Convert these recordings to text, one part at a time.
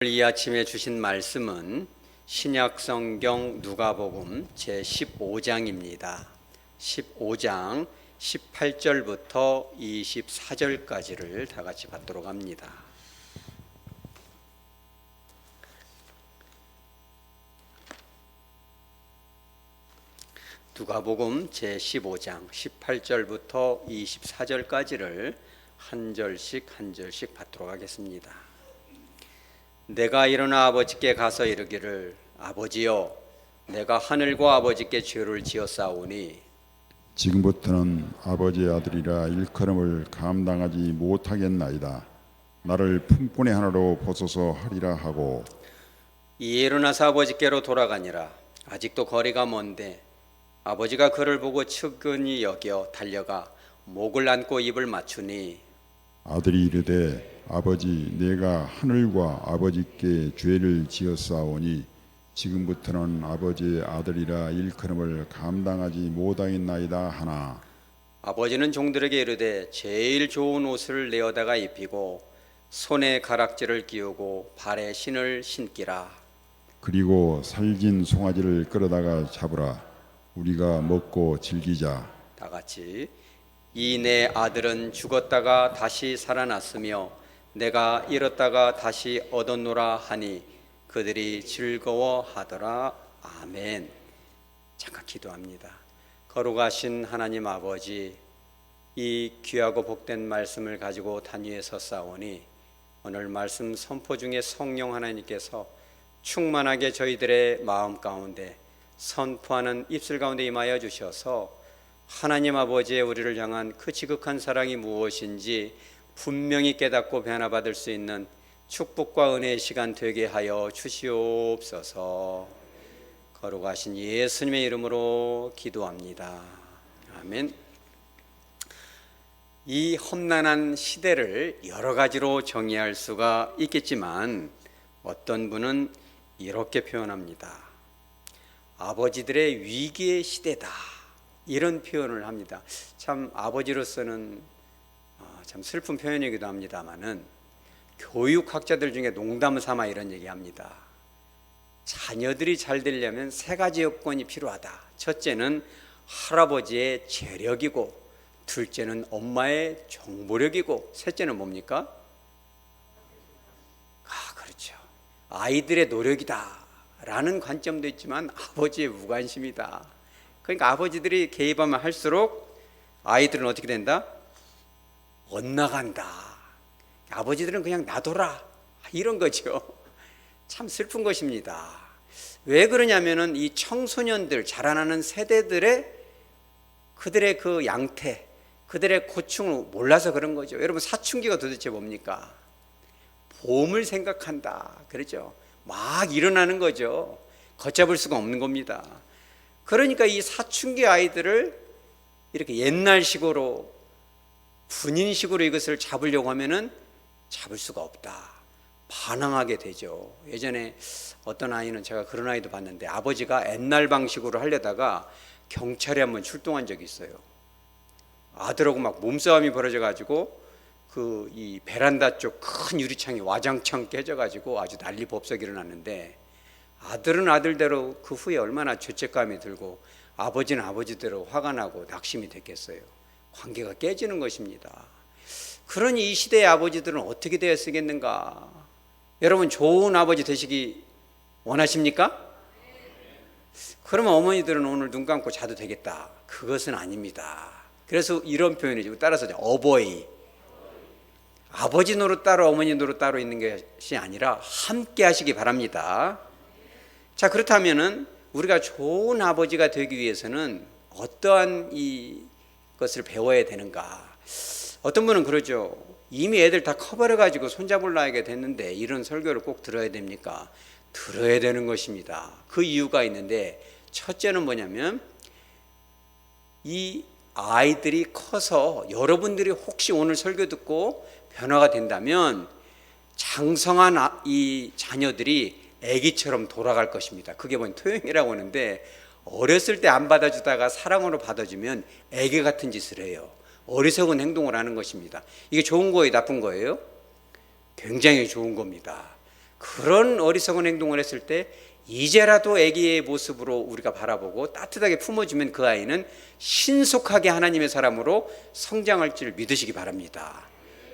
이 아침에 주신 말씀은 신약성경 누가복음 제15장입니다. 15장 18절부터 24절까지를 다 같이 받도록 합니다. 누가복음 제15장 18절부터 24절까지를 한 절씩 받도록 하겠습니다. 내가 일어나 아버지께 가서 이르기를 아버지여 내가 하늘과 아버지께 죄를 지었사오니 지금부터는 아버지의 아들이라 일컬음을 감당하지 못하겠나이다. 나를 품꾼의 하나로 보소서 하리라 하고 이에 일어나서 아버지께로 돌아가니라. 아직도 거리가 먼데 아버지가 그를 보고 측은히 여겨 달려가 목을 안고 입을 맞추니 아들이 이르되 아버지 내가 하늘과 아버지께 죄를 지었사오니 지금부터는 아버지의 아들이라 일컬음을 감당하지 못하겠나이다 하나 아버지는 종들에게 이르되 제일 좋은 옷을 내어다가 입히고 손에 가락지를 끼우고 발에 신을 신기라. 그리고 살진 송아지를 끌어다가 잡으라. 우리가 먹고 즐기자. 다 같이 이 내 아들은 죽었다가 다시 살아났으며 내가 잃었다가 다시 얻었노라 하니 그들이 즐거워하더라. 아멘. 잠깐 기도합니다. 거룩하신 하나님 아버지, 이 귀하고 복된 말씀을 가지고 단위에 섰사오니 오늘 말씀 선포 중에 성령 하나님께서 충만하게 저희들의 마음 가운데 선포하는 입술 가운데 임하여 주셔서 하나님 아버지의 우리를 향한 그 지극한 사랑이 무엇인지 분명히 깨닫고 변화받을 수 있는 축복과 은혜의 시간 되게 하여 주시옵소서. 거룩하신 예수님의 이름으로 기도합니다. 아멘. 이 험난한 시대를 여러 가지로 정의할 수가 있겠지만 어떤 분은 이렇게 표현합니다. 아버지들의 위기의 시대다, 이런 표현을 합니다. 참 아버지로서는 참 슬픈 표현이기도 합니다만은 교육학자들 중에 농담 삼아 이런 얘기합니다. 자녀들이 잘 되려면 세 가지 요건이 필요하다. 첫째는 할아버지의 재력이고, 둘째는 엄마의 정보력이고, 셋째는 뭡니까? 그렇죠. 아이들의 노력이다 라는 관점도 있지만 아버지의 무관심이다. 그러니까 아버지들이 개입하면 할수록 아이들은 어떻게 된다? 엇나간다. 아버지들은 그냥 놔둬라, 이런 거죠. 참 슬픈 것입니다. 왜 그러냐면은 이 청소년들, 자라나는 세대들의 그들의 그 양태, 그들의 고충을 몰라서 그런 거죠. 여러분, 사춘기가 도대체 뭡니까? 봄을 생각한다, 그렇죠? 막 일어나는 거죠. 걷잡을 수가 없는 겁니다. 그러니까 이 사춘기 아이들을 이렇게 옛날식으로, 군인식으로 이것을 잡으려고 하면은 잡을 수가 없다. 반항하게 되죠. 예전에 어떤 아이는, 제가 그런 아이도 봤는데, 아버지가 옛날 방식으로 하려다가 경찰에 한번 출동한 적이 있어요. 아들하고 막 몸싸움이 벌어져 가지고 그 이 베란다 쪽 큰 유리창이 와장창 깨져가지고 아주 난리 법석이 일어났는데, 아들은 아들대로 그 후에 얼마나 죄책감이 들고 아버지는 아버지대로 화가 나고 낙심이 됐겠어요. 관계가 깨지는 것입니다. 그러니 이 시대의 아버지들은 어떻게 되었겠는가? 여러분, 좋은 아버지 되시기 원하십니까? 그러면 어머니들은 오늘 눈 감고 자도 되겠다, 그것은 아닙니다. 그래서 이런 표현이죠. 따라서 어버이, 아버지 노릇 따로 어머니 노릇 따로 있는 것이 아니라 함께 하시기 바랍니다. 자, 그렇다면은 우리가 좋은 아버지가 되기 위해서는 어떠한 이 것을 배워야 되는가? 어떤 분은 그러죠. 이미 애들 다 커버려 가지고 손잡으려 하게 됐는데 이런 설교를 꼭 들어야 됩니까? 들어야 되는 것입니다. 그 이유가 있는데, 첫째는 뭐냐면 이 아이들이 커서 여러분들이 혹시 오늘 설교 듣고 변화가 된다면 장성한 이 자녀들이 애기처럼 돌아갈 것입니다. 그게 뭐냐, 토형이라고 하는데, 어렸을 때 안 받아주다가 사랑으로 받아주면 애기 같은 짓을 해요. 어리석은 행동을 하는 것입니다. 이게 좋은 거예요, 나쁜 거예요? 굉장히 좋은 겁니다. 그런 어리석은 행동을 했을 때 이제라도 아기의 모습으로 우리가 바라보고 따뜻하게 품어주면 그 아이는 신속하게 하나님의 사람으로 성장할 줄 믿으시기 바랍니다.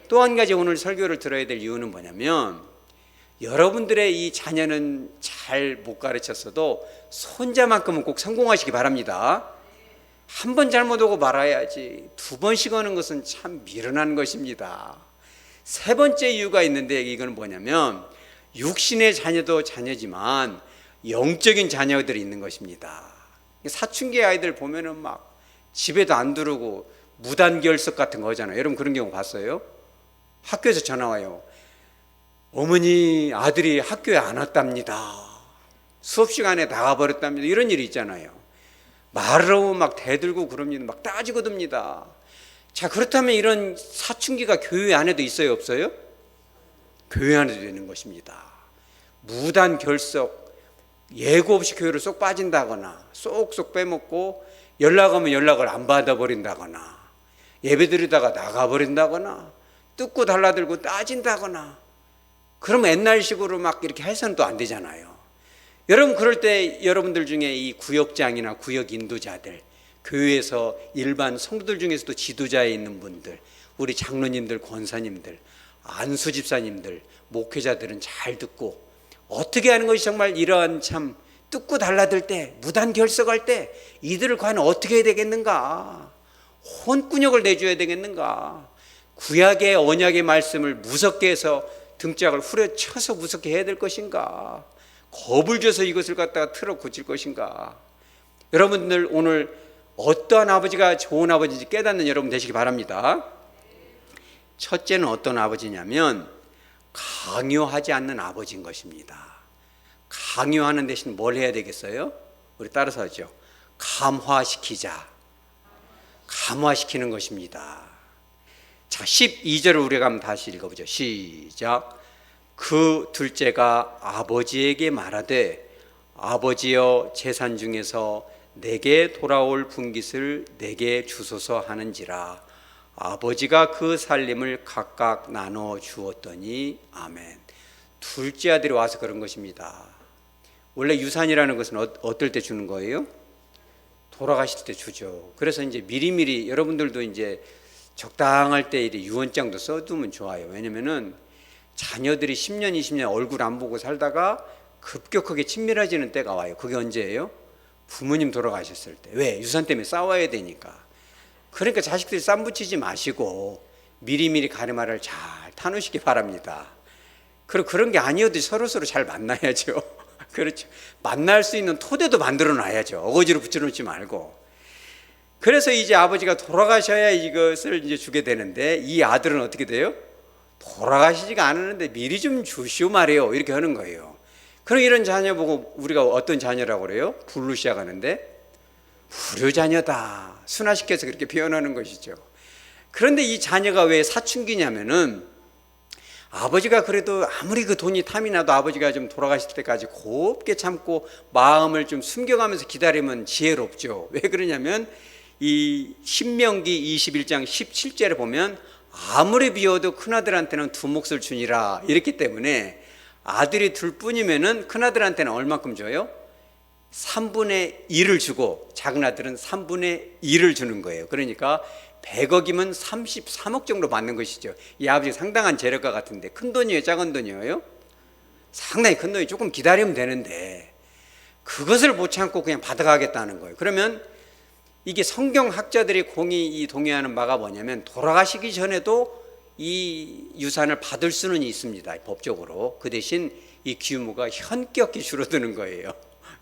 또 한 가지 오늘 설교를 들어야 될 이유는 뭐냐면, 여러분들의 이 자녀는 잘 못 가르쳤어도 손자만큼은 꼭 성공하시기 바랍니다. 한 번 잘못하고 말아야지 두 번씩 하는 것은 참 미련한 것입니다. 세 번째 이유가 있는데, 이건 뭐냐면 육신의 자녀도 자녀지만 영적인 자녀들이 있는 것입니다. 사춘기 아이들 보면은 막 집에도 안 들어오고 무단결석 같은 거 하잖아요. 여러분 그런 경우 봤어요? 학교에서 전화 와요. 어머니, 아들이 학교에 안 왔답니다. 수업 시간에 나가버렸답니다. 이런 일이 있잖아요. 말을 하고 막 대들고 그럽니다. 막 따지고 듭니다. 자, 그렇다면 이런 사춘기가 교회 안에도 있어요, 없어요? 교회 안에도 있는 것입니다. 무단 결석, 예고 없이 교회로 쏙 빠진다거나 쏙쏙 빼먹고 연락하면 연락을 안 받아버린다거나 예배 드리다가 나가버린다거나 뜯고 달라들고 따진다거나, 그러면 옛날식으로 막 이렇게 해서는 또 안 되잖아요. 여러분, 그럴 때 여러분들 중에 이 구역장이나 구역 인도자들, 교회에서 일반 성도들 중에서도 지도자에 있는 분들, 우리 장로님들, 권사님들, 안수 집사님들, 목회자들은 잘 듣고, 어떻게 하는 것이 정말 이러한 참 뜯고 달라들 때, 무단 결석할 때 이들을 과연 어떻게 해야 되겠는가? 혼꾸녕을 내줘야 되겠는가? 구약의 언약의 말씀을 무섭게 해서 등짝을 후려쳐서 무섭게 해야 될 것인가? 겁을 줘서 이것을 갖다가 틀어 고칠 것인가? 여러분들 오늘 어떠한 아버지가 좋은 아버지인지 깨닫는 여러분 되시기 바랍니다. 첫째는 어떤 아버지냐면 강요하지 않는 아버지인 것입니다. 강요하는 대신 뭘 해야 되겠어요? 우리 따라서 하죠. 감화시키자. 감화시키는 것입니다. 자, 12절을 우리가 한번 다시 읽어보죠. 시작. 그 둘째가 아버지에게 말하되, 아버지여, 재산 중에서 내게 돌아올 분깃을 내게 주소서 하는지라. 아버지가 그 살림을 각각 나눠 주었더니 아멘. 둘째 아들이 와서 그런 것입니다. 원래 유산이라는 것은 어떨 때 주는 거예요? 돌아가실 때 주죠. 그래서 이제 미리미리 여러분들도 이제 적당할 때 유언장도 써두면 좋아요. 왜냐면은 자녀들이 10년, 20년 얼굴 안 보고 살다가 급격하게 친밀해지는 때가 와요. 그게 언제예요? 부모님 돌아가셨을 때. 왜? 유산 때문에 싸워야 되니까. 그러니까 자식들이 쌈 붙이지 마시고 미리미리 가르마를 잘 타놓으시기 바랍니다. 그리고 그런 게 아니어도 서로서로 잘 만나야죠. 그렇죠. 만날 수 있는 토대도 만들어 놔야죠. 어거지로 붙여놓지 말고. 그래서 이제 아버지가 돌아가셔야 이것을 이제 주게 되는데, 이 아들은 어떻게 돼요? 돌아가시지가 않았는데 미리 좀 주시오 말이에요. 이렇게 하는 거예요. 그럼 이런 자녀 보고 우리가 어떤 자녀라고 그래요? 불로 시작하는데 불효자녀다. 순화시켜서 그렇게 표현하는 것이죠. 그런데 이 자녀가 왜 사춘기냐면은, 아버지가 그래도 아무리 그 돈이 탐이 나도 아버지가 좀 돌아가실 때까지 곱게 참고 마음을 좀 숨겨가면서 기다리면 지혜롭죠. 왜 그러냐면 이 신명기 21장 17절에 보면 아무리 비워도 큰아들한테는 두 몫을 주니라 이랬기 때문에, 아들이 둘 뿐이면은 큰아들한테는 얼마큼 줘요? 3분의 1을 주고 작은아들은 3분의 1을 주는 거예요. 그러니까 100억이면 33억 정도 받는 것이죠. 이 아버지 상당한 재력가 같은데, 큰 돈이에요, 작은 돈이에요? 상당히 큰 돈이. 조금 기다리면 되는데 그것을 못 참고 그냥 받아가겠다는 거예요. 그러면 이게 성경학자들이 공이 동의하는 바가 뭐냐면, 돌아가시기 전에도 이 유산을 받을 수는 있습니다, 법적으로. 그 대신 이 규모가 현격히 줄어드는 거예요.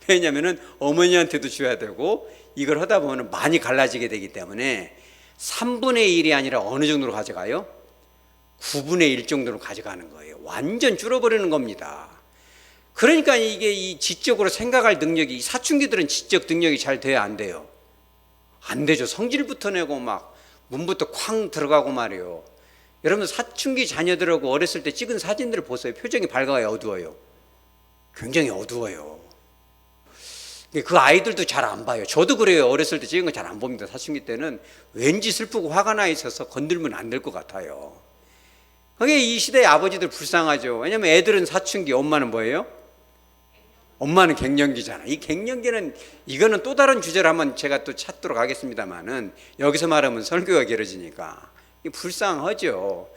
왜냐하면 어머니한테도 줘야 되고 이걸 하다 보면 많이 갈라지게 되기 때문에 3분의 1이 아니라 어느 정도로 가져가요? 9분의 1 정도로 가져가는 거예요. 완전 줄어버리는 겁니다. 그러니까 이게 이 지적으로 생각할 능력이, 사춘기들은 지적 능력이 잘 돼야 안 돼요? 안 되죠. 성질부터 내고 막 문부터 쾅 들어가고 말이에요. 여러분, 사춘기 자녀들하고 어렸을 때 찍은 사진들을 보세요. 표정이 밝아요, 어두워요? 굉장히 어두워요. 그 아이들도 잘 안 봐요. 저도 그래요. 어렸을 때 찍은 거 잘 안 봅니다. 사춘기 때는 왠지 슬프고 화가 나 있어서 건들면 안 될 것 같아요. 그게 이 시대의 아버지들 불쌍하죠. 왜냐면 애들은 사춘기, 엄마는 뭐예요? 엄마는 갱년기잖아. 이 갱년기는 이거는 또 다른 주제를 한번 제가 또 찾도록 하겠습니다만은 여기서 말하면 설교가 길어지니까 불쌍하죠.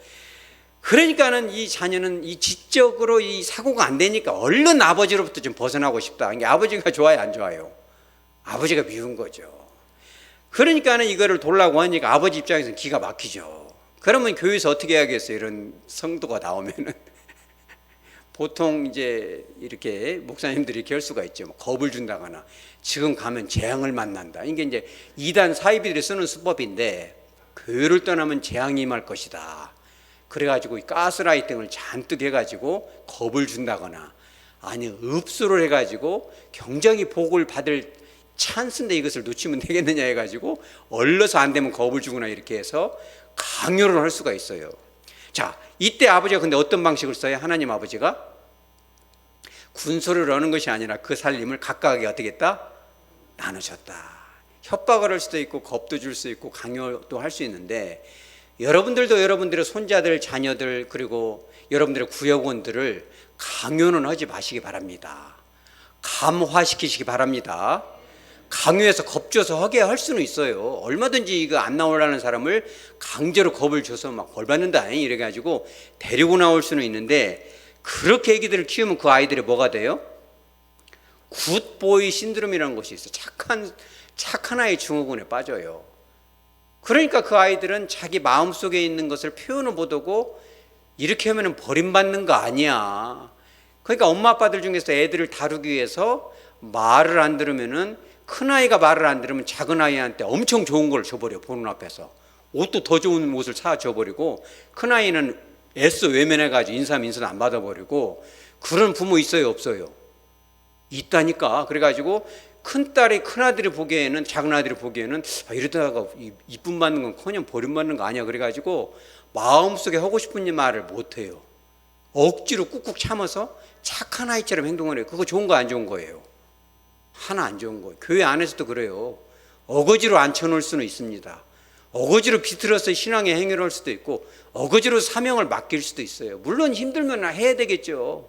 그러니까는 이 자녀는 이 지적으로 이 사고가 안 되니까 얼른 아버지로부터 좀 벗어나고 싶다. 이게 아버지가 좋아요, 안 좋아요? 아버지가 미운 거죠. 그러니까는 이거를 돌라고 하니까 아버지 입장에서는 기가 막히죠. 그러면 교회에서 어떻게 해야겠어요? 이런 성도가 나오면은 보통 이제 이렇게 목사님들이 이렇게 할 수가 있죠. 뭐 겁을 준다거나 지금 가면 재앙을 만난다. 이게 이제 이단 사이비들이 쓰는 수법인데 교회를 떠나면 재앙이 임할 것이다. 그래가지고 가스라이팅을 잔뜩 해가지고 겁을 준다거나 아니 읍수를 해가지고 굉장히 복을 받을 찬스인데 이것을 놓치면 되겠느냐 해가지고 얼러서 안 되면 겁을 주거나 이렇게 해서 강요를 할 수가 있어요. 자, 이때 아버지가 근데 어떤 방식을 써요? 하나님 아버지가 군소를 하는 것이 아니라 그 살림을 각각에게 어떻게 했다? 나누셨다. 협박을 할 수도 있고 겁도 줄 수 있고 강요도 할 수 있는데 여러분들도 여러분들의 손자들, 자녀들 그리고 여러분들의 구역원들을 강요는 하지 마시기 바랍니다. 감화시키시기 바랍니다. 강요해서 겁줘서 하게 할 수는 있어요. 얼마든지 이거 안 나오려는 사람을 강제로 겁을 줘서 막 벌 받는다 이래가지고 데리고 나올 수는 있는데 그렇게 애기들을 키우면 그 아이들이 뭐가 돼요? 굿보이 신드롬이라는 것이 있어요. 착한 아이 증후군에 빠져요. 그러니까 그 아이들은 자기 마음속에 있는 것을 표현을 못하고 이렇게 하면 버림받는 거 아니야. 그러니까 엄마 아빠들 중에서 애들을 다루기 위해서 말을 안 들으면은 큰아이가 말을 안 들으면 작은아이한테 엄청 좋은 걸 줘버려. 보는 앞에서 옷도 더 좋은 옷을 사줘버리고 큰아이는 애써 외면해가지고 인사민서도 안 받아버리고 그런 부모 있어요 없어요? 있다니까. 그래가지고 큰딸이 큰아들이 보기에는 작은아들이 보기에는 이러다가 이쁨 받는 건 커녕 버림받는 거 아니야. 그래가지고 마음속에 하고 싶은 말을 못해요. 억지로 꾹꾹 참아서 착한 아이처럼 행동을 해요. 그거 좋은 거 안 좋은 거예요? 하나 안 좋은 거예요. 교회 안에서도 그래요. 어거지로 앉혀놓을 수는 있습니다. 어거지로 비틀어서 신앙의 행위를 할 수도 있고 어거지로 사명을 맡길 수도 있어요. 물론 힘들면 해야 되겠죠.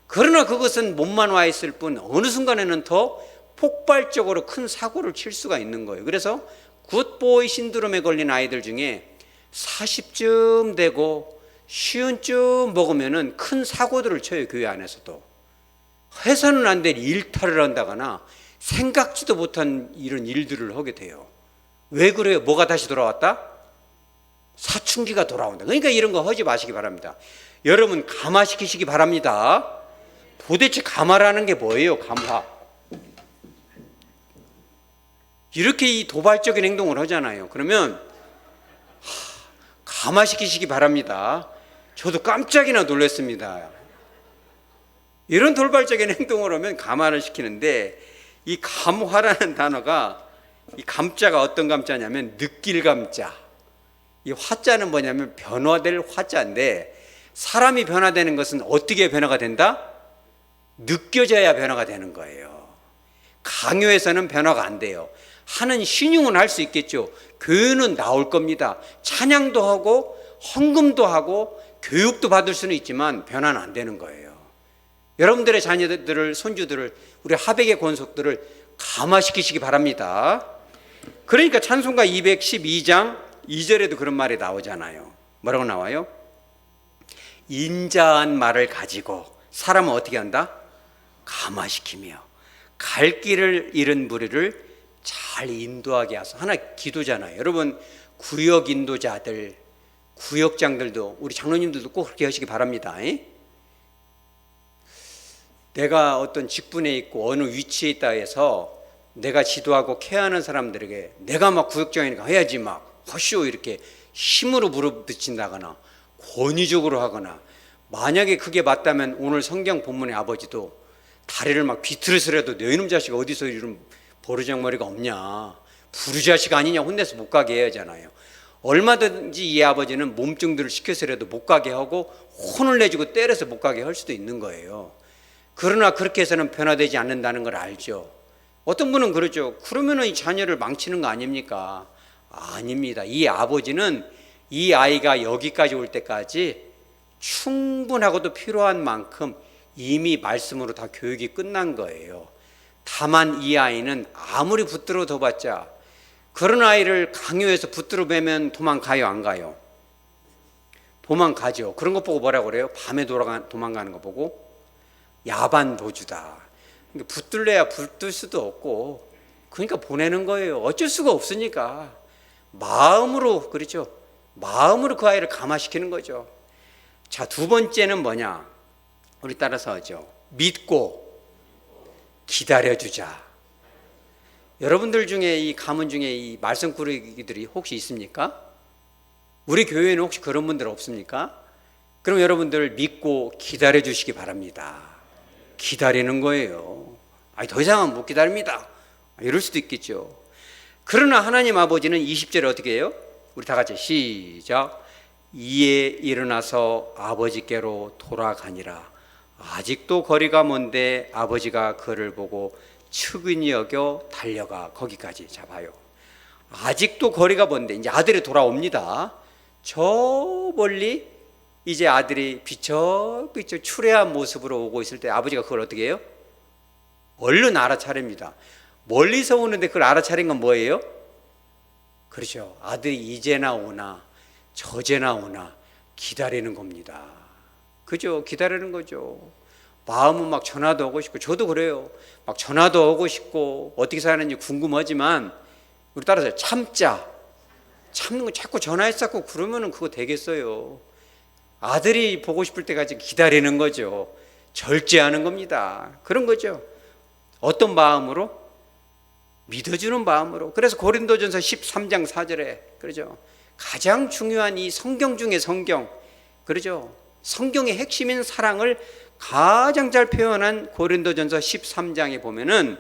그러나 그것은 몸만 와 있을 뿐 어느 순간에는 더 폭발적으로 큰 사고를 칠 수가 있는 거예요. 그래서 굿보이 신드롬에 걸린 아이들 중에 40쯤 되고 쉬운쯤 먹으면은 큰 사고들을 쳐요. 교회 안에서도. 해서는 안 될 일탈을 한다거나 생각지도 못한 이런 일들을 하게 돼요. 왜 그래요? 뭐가 다시 돌아왔다? 사춘기가 돌아온다. 그러니까 이런 거 하지 마시기 바랍니다. 여러분 감화시키시기 바랍니다. 도대체 감화라는 게 뭐예요? 감화. 이렇게 이 도발적인 행동을 하잖아요. 그러면 감화시키시기 바랍니다. 저도 깜짝이나 놀랐습니다. 이런 돌발적인 행동을 하면 감화를 시키는데 이 감화라는 단어가 이 감자가 어떤 감자냐면 느낄 감자. 이 화자는 뭐냐면 변화될 화자인데 사람이 변화되는 것은 어떻게 변화가 된다? 느껴져야 변화가 되는 거예요. 강요해서는 변화가 안 돼요. 하는 신용은 할 수 있겠죠. 교회는 나올 겁니다. 찬양도 하고 헌금도 하고 교육도 받을 수는 있지만 변화는 안 되는 거예요. 여러분들의 자녀들을 손주들을 우리 하백의 권속들을 감화시키시기 바랍니다. 그러니까 찬송가 212장 2절에도 그런 말이 나오잖아요. 뭐라고 나와요? 인자한 말을 가지고 사람은 어떻게 한다? 감화시키며 갈 길을 잃은 무리를 잘 인도하게 하소. 하나 기도잖아요. 여러분 구역 인도자들, 구역장들도 우리 장로님들도 꼭 그렇게 하시기 바랍니다. 내가 어떤 직분에 있고 어느 위치에 있다 해서 내가 지도하고 케어하는 사람들에게 내가 막 구역장이니까 해야지 막 허쇼 이렇게 힘으로 물어붙인다거나 권위적으로 하거나 만약에 그게 맞다면 오늘 성경 본문의 아버지도 다리를 막 비틀어서라도 너 이놈 자식 어디서 이런 버르장머리가 없냐 부르자식 아니냐 혼내서 못 가게 해야 하잖아요. 얼마든지 이 아버지는 몸뚱들을 시켜서라도 못 가게 하고 혼을 내주고 때려서 못 가게 할 수도 있는 거예요. 그러나 그렇게 해서는 변화되지 않는다는 걸 알죠. 어떤 분은 그러죠. 그러면은 이 자녀를 망치는 거 아닙니까? 아닙니다. 이 아버지는 이 아이가 여기까지 올 때까지 충분하고도 필요한 만큼 이미 말씀으로 다 교육이 끝난 거예요. 다만 이 아이는 아무리 붙들어 둬봤자 그런 아이를 강요해서 붙들어 매면 도망가요, 안 가요? 도망가죠. 그런 것 보고 뭐라고 그래요? 밤에 도망가는 거 보고 야반 도주다. 그러니까 붙들려야 붙들 수도 없고, 그러니까 보내는 거예요. 어쩔 수가 없으니까 마음으로, 그렇죠? 마음으로 그 아이를 감화시키는 거죠. 자, 두 번째는 뭐냐? 우리 따라서 하죠. 믿고 기다려주자. 여러분들 중에 이 가문 중에 이 말썽꾸러기들이 혹시 있습니까? 우리 교회에는 혹시 그런 분들 없습니까? 그럼 여러분들 믿고 기다려주시기 바랍니다. 기다리는 거예요. 아니, 더 이상은 못 기다립니다. 이럴 수도 있겠죠. 그러나 하나님 아버지는 20절에 어떻게 해요? 우리 다 같이 시작. 이에 일어나서 아버지께로 돌아가니라. 아직도 거리가 먼데 아버지가 그를 보고 측은히 여겨 달려가. 거기까지 잡아요. 아직도 거리가 먼데 이제 아들이 돌아옵니다. 저 멀리 이제 아들이 비쩍비쩍 추레한 모습으로 오고 있을 때 아버지가 그걸 어떻게 해요? 얼른 알아차립니다. 멀리서 오는데 그걸 알아차린 건 뭐예요? 그렇죠. 아들이 이제나 오나 저제나 오나 기다리는 겁니다. 그죠? 기다리는 거죠. 마음은 막 전화도 오고 싶고, 저도 그래요. 막 전화도 오고 싶고 어떻게 사는지 궁금하지만 우리 따라서 참자. 참는 거 자꾸 전화했었고 그러면은 그거 되겠어요. 아들이 보고 싶을 때까지 기다리는 거죠. 절제하는 겁니다. 그런 거죠. 어떤 마음으로? 믿어주는 마음으로. 그래서 고린도전서 13장 4절에 그러죠. 가장 중요한 이 성경 중에 성경, 그러죠. 성경의 핵심인 사랑을 가장 잘 표현한 고린도전서 13장에 보면은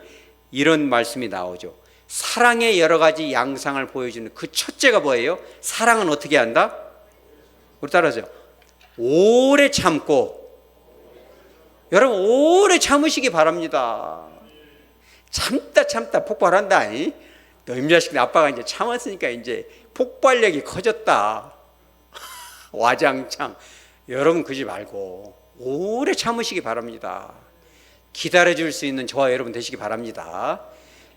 이런 말씀이 나오죠. 사랑의 여러 가지 양상을 보여주는 그 첫째가 뭐예요? 사랑은 어떻게 한다? 우리 따라하죠. 오래 참고. 여러분 오래 참으시기 바랍니다. 참다 폭발한다. 너 임자식 아빠가 이제 참았으니까 이제 폭발력이 커졌다. 와장창. 여러분 그러지 말고 오래 참으시기 바랍니다. 기다려줄 수 있는 저와 여러분 되시기 바랍니다.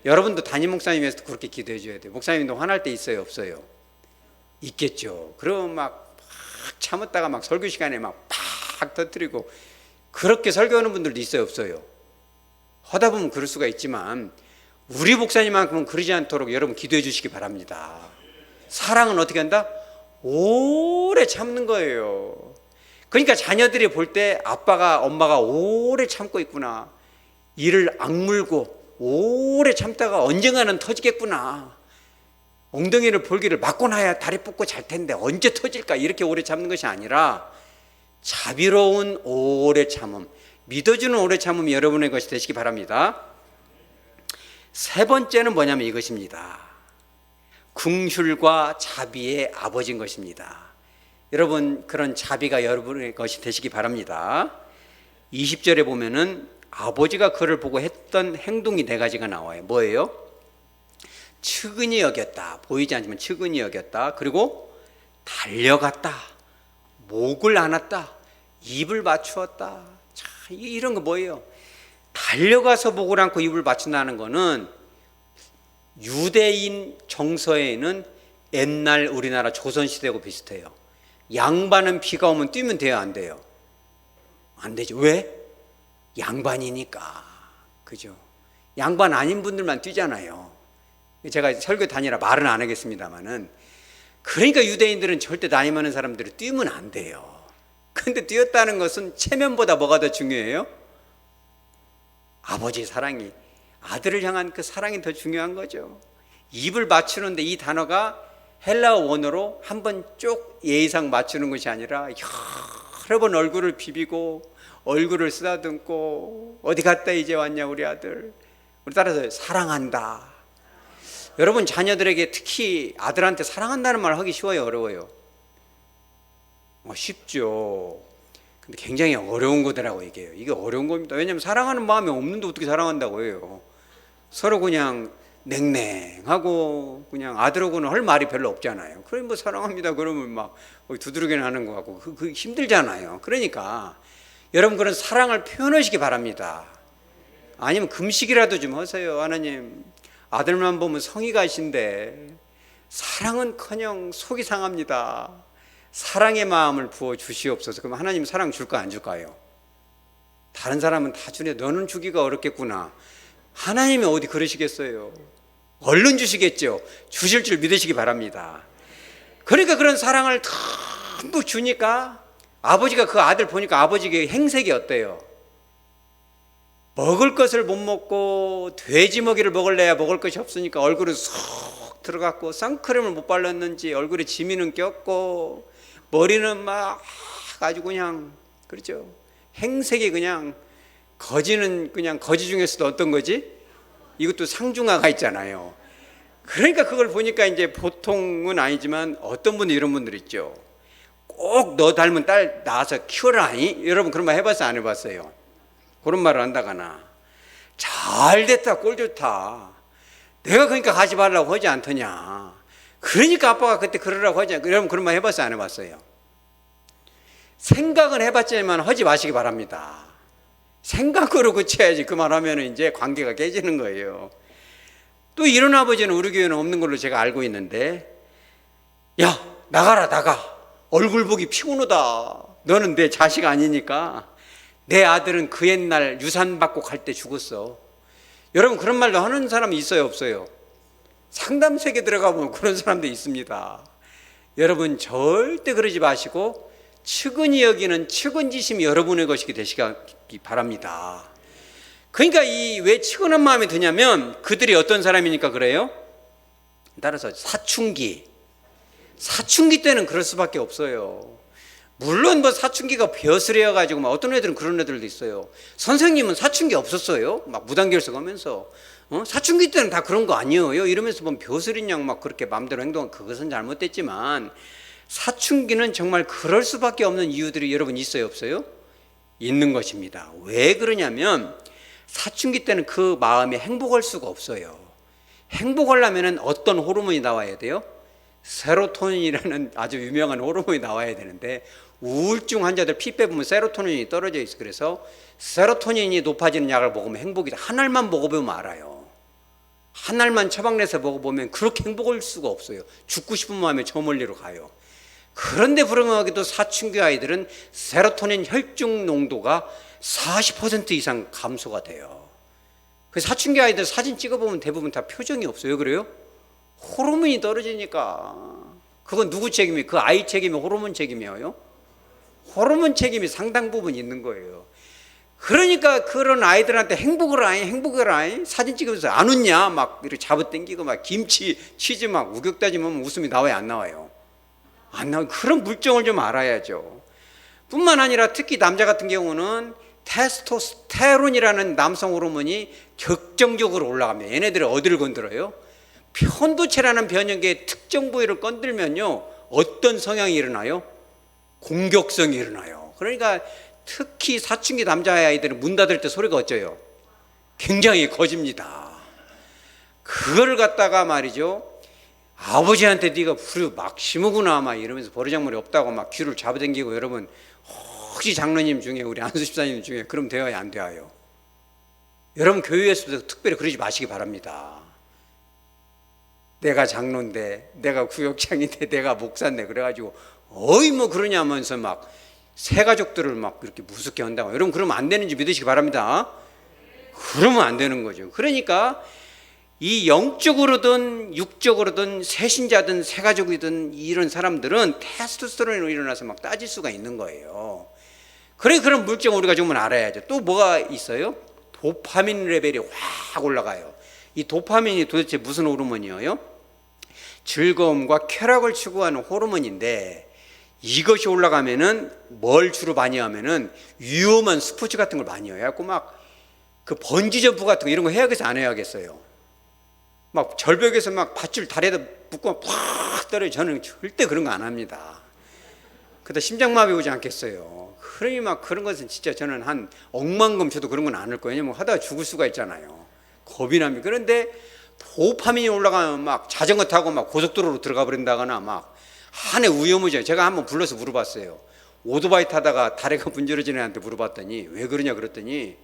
여러분도 담임 목사님에서 그렇게 기도해 줘야 돼요. 목사님도 화날 때 있어요, 없어요? 있겠죠. 그럼 막 참았다가 막 설교 시간에 막 팍 터뜨리고 그렇게 설교하는 분들도 있어요, 없어요? 하다 보면 그럴 수가 있지만 우리 목사님만큼은 그러지 않도록 여러분 기도해 주시기 바랍니다. 사랑은 어떻게 한다? 오래 참는 거예요. 그러니까 자녀들이 볼 때 아빠가 엄마가 오래 참고 있구나, 이를 악물고 오래 참다가 언젠가는 터지겠구나, 엉덩이를 볼기를 맞고 나야 다리 뻗고 잘 텐데 언제 터질까, 이렇게 오래 참는 것이 아니라 자비로운 오래 참음, 믿어주는 오래 참음이 여러분의 것이 되시기 바랍니다. 세 번째는 뭐냐면 이것입니다. 긍휼과 자비의 아버지인 것입니다. 여러분 그런 자비가 여러분의 것이 되시기 바랍니다. 20절에 보면은 아버지가 그를 보고 했던 행동이 네 가지가 나와요. 뭐예요? 측은히 여겼다. 보이지 않지만 측은히 여겼다. 그리고 달려갔다. 목을 안았다. 입을 맞추었다. 자, 이런 거 뭐예요? 달려가서 목을 안고 입을 맞춘다는 거는 유대인 정서에는 옛날 우리나라 조선시대하고 비슷해요. 양반은 비가 오면 뛰면 돼요, 안 돼요? 안 되죠. 왜? 양반이니까. 그죠? 양반 아닌 분들만 뛰잖아요. 제가 설교 다니라 말은 안 하겠습니다만은, 그러니까 유대인들은 절대 나이 많은 사람들이 뛰면 안 돼요. 근데 뛰었다는 것은 체면보다 뭐가 더 중요해요? 아버지 사랑이, 아들을 향한 그 사랑이 더 중요한 거죠. 입을 맞추는데 이 단어가 헬라어 원어로 한 번 쭉 예의상 맞추는 것이 아니라 여러 번 얼굴을 비비고 얼굴을 쓰다듬고 어디 갔다 이제 왔냐 우리 아들, 우리 따라서 사랑한다. 여러분 자녀들에게 특히 아들한테 사랑한다는 말 하기 쉬워요, 어려워요? 쉽죠. 근데 굉장히 어려운 거더라고 이게 어려운 겁니다. 왜냐하면 사랑하는 마음이 없는데 어떻게 사랑한다고 해요? 서로 그냥 냉랭하고 그냥 아들하고는 할 말이 별로 없잖아요. 그래 뭐 사랑합니다 그러면 막 두드러기는 하는 것 같고 그 힘들잖아요. 그러니까 여러분 그런 사랑을 표현하시기 바랍니다. 아니면 금식이라도 좀 하세요. 하나님 아들만 보면 성이 가신데 사랑은커녕 속이 상합니다. 사랑의 마음을 부어 주시옵소서. 그럼 하나님 사랑 줄까 안 줄까요? 다른 사람은 다 주네. 너는 주기가 어렵겠구나. 하나님이 어디 그러시겠어요? 얼른 주시겠죠. 주실 줄 믿으시기 바랍니다. 그러니까 그런 사랑을 듬뿍 주니까 아버지가 그 아들 보니까 아버지의 행색이 어때요? 먹을 것을 못 먹고 돼지 먹이를 먹을래야 먹을 것이 없으니까 얼굴은 쏙 들어갔고 선크림을 못 발랐는지 얼굴에 지미는 꼈고 머리는 막 아주 그냥 그렇죠. 행색이 그냥 거지는 그냥 거지 중에서도 어떤 거지? 이것도 상중하가 있잖아요. 그러니까 그걸 보니까 이제 보통은 아니지만 어떤 분들 이런 분들 있죠. 꼭 너 닮은 딸 낳아서 키워라니? 여러분 그런 말 해봤어요? 안 해봤어요? 그런 말을 한다거나 잘 됐다 꼴 좋다 내가 그러니까 가지 말라고 하지 않더냐 그러니까 아빠가 그때 그러라고 하지 않 여러분 그런 말 해봤어요? 안 해봤어요? 생각은 해봤지만 하지 마시기 바랍니다. 생각으로 그쳐야지 그 말하면 이제 관계가 깨지는 거예요. 또 이런 아버지는 우리 교회는 없는 걸로 제가 알고 있는데 야 나가라 나가 얼굴 보기 피곤하다 너는 내 자식 아니니까 내 아들은 그 옛날 유산 받고 갈 때 죽었어. 여러분 그런 말도 하는 사람이 있어요 없어요? 상담sek에 들어가보면 그런 사람도 있습니다. 여러분 절대 그러지 마시고 측은히 여기는 측은지심이 여러분의 것이 되시기 바랍니다. 그러니까 이 왜 측은한 마음이 드냐면 그들이 어떤 사람이니까 그래요? 따라서 사춘기 때는 그럴 수밖에 없어요. 물론 뭐 사춘기가 벼슬이어 가지고 막 어떤 애들은 그런 애들도 있어요. 선생님은 사춘기 없었어요? 막 무단결석 하면서 사춘기 때는 다 그런 거 아니에요? 이러면서 뭐 벼슬인 양 막 그렇게 마음대로 행동한 그것은 잘못됐지만 사춘기는 정말 그럴 수밖에 없는 이유들이 여러분 있어요 없어요? 있는 것입니다. 왜 그러냐면 사춘기 때는 그 마음이 행복할 수가 없어요. 행복하려면 어떤 호르몬이 나와야 돼요? 세로토닌이라는 아주 유명한 호르몬이 나와야 되는데 우울증 환자들 피 빼보면 세로토닌이 떨어져 있어. 그래서 세로토닌이 높아지는 약을 먹으면 행복이다. 한 알만 먹어보면 알아요. 한 알만 처방내서 먹어보면 그렇게 행복할 수가 없어요. 죽고 싶은 마음에 저 멀리로 가요. 그런데 불행하게도 사춘기 아이들은 세로토닌 혈중 농도가 40% 이상 감소가 돼요. 그 사춘기 아이들 사진 찍어보면 대부분 다 표정이 없어요. 그래요? 호르몬이 떨어지니까. 그건 누구 책임이에요? 그 아이 책임이 호르몬 책임이에요? 호르몬 책임이 상당 부분 있는 거예요. 그러니까 그런 아이들한테 행복을 하니 사진 찍으면서 안 웃냐 막 이렇게 잡아당기고 막 김치 치즈 막 우격다지면 웃음이 나와요 안 나와요? 안 나와요. 그런 물정을 좀 알아야죠. 뿐만 아니라 특히 남자 같은 경우는 테스토스테론이라는 남성 호르몬이 격정적으로 올라갑니다. 얘네들이 어디를 건드려요? 편도체라는 변형계의 특정 부위를 건들면요 어떤 성향이 일어나요? 공격성이 일어나요. 그러니까 특히 사춘기 남자아이들은 문 닫을 때 소리가 어째요? 굉장히 커집니다. 그걸 갖다가 말이죠 아버지한테 네가 불이 막 심으구나 막 이러면서 버르장머리 없다고 막 귀를 잡아당기고 여러분 혹시 장로님 중에 우리 안수 집사님 중에 그럼 되어야 안 되어요? 여러분 교회에서도 특별히 그러지 마시기 바랍니다. 내가 장로인데 내가 구역장인데 내가 목사인데 그래가지고 어이 뭐 그러냐면서 막 새 가족들을 막 이렇게 무섭게 한다고 여러분 그러면 안 되는지 믿으시기 바랍니다. 그러면 안 되는 거죠. 그러니까 이 영적으로든 육적으로든 새신자든 새 가족이든 이런 사람들은 테스토스테론으로 일어나서 막 따질 수가 있는 거예요. 그래 그런 물증을 우리가 좀 알아야죠. 또 뭐가 있어요? 도파민 레벨이 확 올라가요. 이 도파민이 도대체 무슨 호르몬이에요? 즐거움과 쾌락을 추구하는 호르몬인데 이것이 올라가면은 뭘 주로 많이 하면은 위험한 스포츠 같은 걸 많이 해요. 그래갖고 막 그 번지 점프 같은 거 이런 거 해야겠어 안 해야겠어요? 막 절벽에서 막 밧줄 다리에다 묶고 팍 떨어져. 저는 절대 그런 거 안 합니다. 그러다 심장마비 오지 않겠어요. 그러니 막 그런 것은 진짜 저는 한 억만금 쳐도 그런 건 안 할 거예요. 왜냐면 하다가 죽을 수가 있잖아요. 겁이 납니다. 그런데 도파민이 올라가면 막 자전거 타고 막 고속도로로 들어가 버린다거나 막 한해 위험하죠. 제가 한번 불러서 물어봤어요. 오토바이 타다가 다리가 분절해진 애한테 물어봤더니 왜 그러냐 그랬더니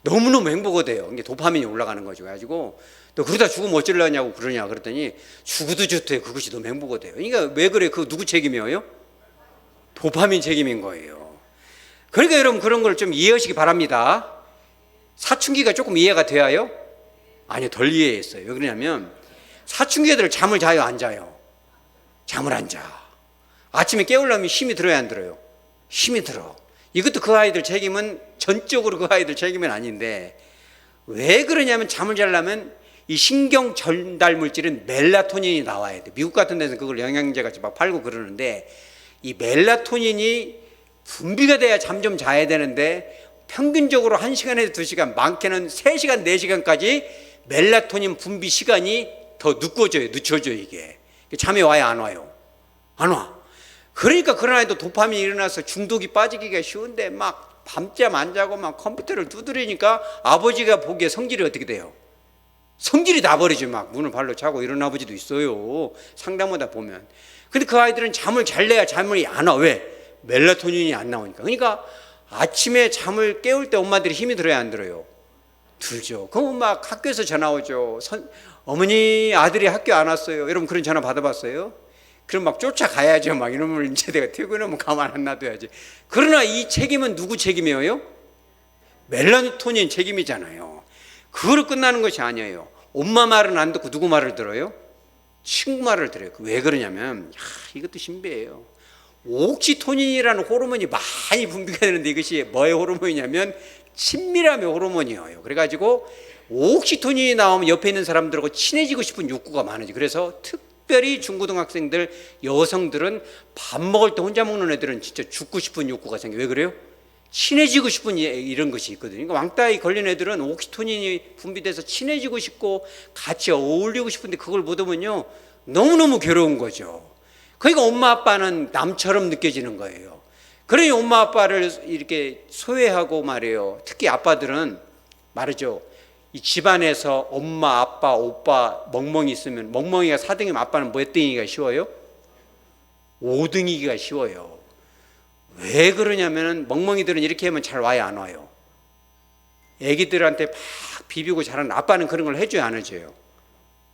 너무너무 행복하대요. 이게 도파민이 올라가는 거죠. 가지고 너 그러다 죽으면 어쩌려냐고 그러냐 그랬더니 죽어도 좋대. 그것이 너무 행복하대요. 그러니까 왜 그래? 그거 누구 책임이에요? 도파민 책임인 거예요. 그러니까 여러분 그런 걸 좀 이해하시기 바랍니다. 사춘기가 조금 이해가 돼요? 아니요, 덜 이해했어요. 왜 그러냐면 사춘기 애들 잠을 자요, 안 자요? 잠을 안 자. 아침에 깨우려면 힘이 들어야 안 들어요? 힘이 들어. 이것도 그 아이들 책임은 전적으로 그 아이들 책임은 아닌데 왜 그러냐면 잠을 자려면 이 신경 전달 물질은 멜라토닌이 나와야 돼. 미국 같은 데서 그걸 영양제 같이 막 팔고 그러는데 이 멜라토닌이 분비가 돼야 잠 좀 자야 되는데 평균적으로 1시간에서 2시간, 많게는 3시간, 4시간까지 멜라토닌 분비 시간이 더 늦춰져요, 이게. 잠이 와요, 안 와요? 안 와. 그러니까 그런 아이도 도파민이 일어나서 중독이 빠지기가 쉬운데 막 밤잠 안 자고 막 컴퓨터를 두드리니까 아버지가 보기에 성질이 어떻게 돼요? 성질이 나버리죠. 막 문을 발로 차고 이런 아버지도 있어요. 상담하다 보면. 근데 그 아이들은 잠을 잘래야 잠이 안 와. 왜? 멜라토닌이 안 나오니까. 그러니까 아침에 잠을 깨울 때 엄마들이 힘이 들어야 안 들어요? 들죠. 그럼 막 학교에서 전화 오죠. 어머니 아들이 학교 안 왔어요. 여러분 그런 전화 받아봤어요? 그럼 막 쫓아가야죠. 막 이러면 이제 내가 퇴근하면 가만 안 놔둬야지. 그러나 이 책임은 누구 책임이에요? 멜라토닌 책임이잖아요. 그거로 끝나는 것이 아니에요. 엄마 말은 안 듣고 누구 말을 들어요? 친구 말을 들어요. 왜 그러냐면 이것도 신비해요. 옥시토닌이라는 호르몬이 많이 분비가 되는데 이것이 뭐의 호르몬이냐면 친밀함의 호르몬이에요. 그래가지고 옥시토닌이 나오면 옆에 있는 사람들하고 친해지고 싶은 욕구가 많아지. 그래서 특별히 중고등학생들, 여성들은 밥 먹을 때 혼자 먹는 애들은 진짜 죽고 싶은 욕구가 생겨요. 왜 그래요? 친해지고 싶은 이런 것이 있거든요. 그러니까 왕따에 걸린 애들은 옥시토닌이 분비돼서 친해지고 싶고 같이 어울리고 싶은데 그걸 못 하면요 너무너무 괴로운 거죠. 그러니까 엄마 아빠는 남처럼 느껴지는 거예요. 그러니 엄마 아빠를 이렇게 소외하고 말이에요. 특히 아빠들은 말이죠. 이 집안에서 엄마, 아빠, 오빠, 멍멍이 있으면 멍멍이가 4등이면 아빠는 몇 등이기가 쉬워요? 5등이기가 쉬워요. 왜 그러냐면 멍멍이들은 이렇게 하면 잘 와요, 안 와요? 애기들한테 막 비비고 잘하는 아빠는 그런 걸 해줘요, 안 해줘요?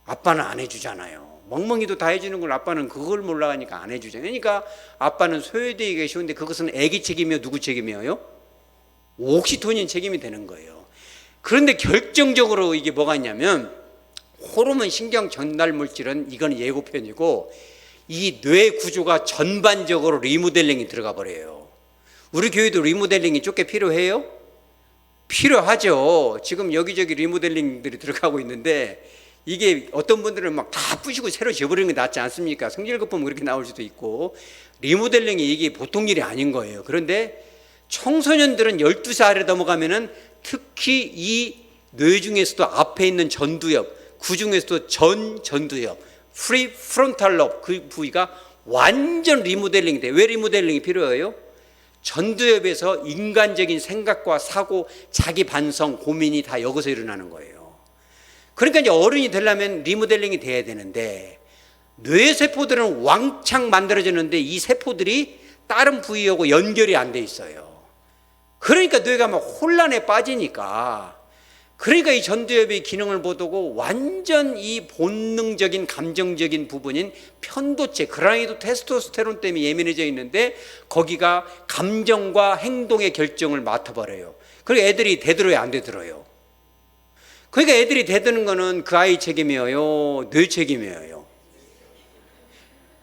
아빠는 안 해주잖아요. 멍멍이도 다 해주는 걸 아빠는 그걸 몰라가니까 안 해주잖아요. 그러니까 아빠는 소외되기가 쉬운데 그것은 애기 책임이요, 누구 책임이에요? 옥시토닌 책임이 되는 거예요. 그런데 결정적으로 이게 뭐가 있냐면 호르몬 신경 전달 물질은 이건 예고편이고 이 뇌 구조가 전반적으로 리모델링이 들어가 버려요. 우리 교회도 리모델링이 쫓게 필요해요? 필요하죠. 지금 여기저기 리모델링들이 들어가고 있는데 이게 어떤 분들은 막 다 부시고 새로 지어버리는 게 낫지 않습니까? 성질급하면 그렇게 나올 수도 있고 리모델링이 이게 보통 일이 아닌 거예요. 그런데 청소년들은 12살 아래 넘어가면은 특히 이 뇌 중에서도 앞에 있는 전두엽, 그 중에서도 전두엽, 프리프론탈 로브 그 부위가 완전 리모델링이 돼요. 왜 리모델링이 필요해요? 전두엽에서 인간적인 생각과 사고, 자기 반성, 고민이 다 여기서 일어나는 거예요. 그러니까 이제 어른이 되려면 리모델링이 돼야 되는데 뇌 세포들은 왕창 만들어지는데 이 세포들이 다른 부위하고 연결이 안 돼 있어요. 그러니까 뇌가 막 혼란에 빠지니까 그러니까 이 전두엽의 기능을 못하고 완전 이 본능적인 감정적인 부분인 편도체 그라니도 테스토스테론 때문에 예민해져 있는데 거기가 감정과 행동의 결정을 맡아버려요. 그리고 애들이 대들어요, 안 대들어요? 그러니까 애들이 대드는 거는 그 아이 책임이에요, 뇌 책임이에요?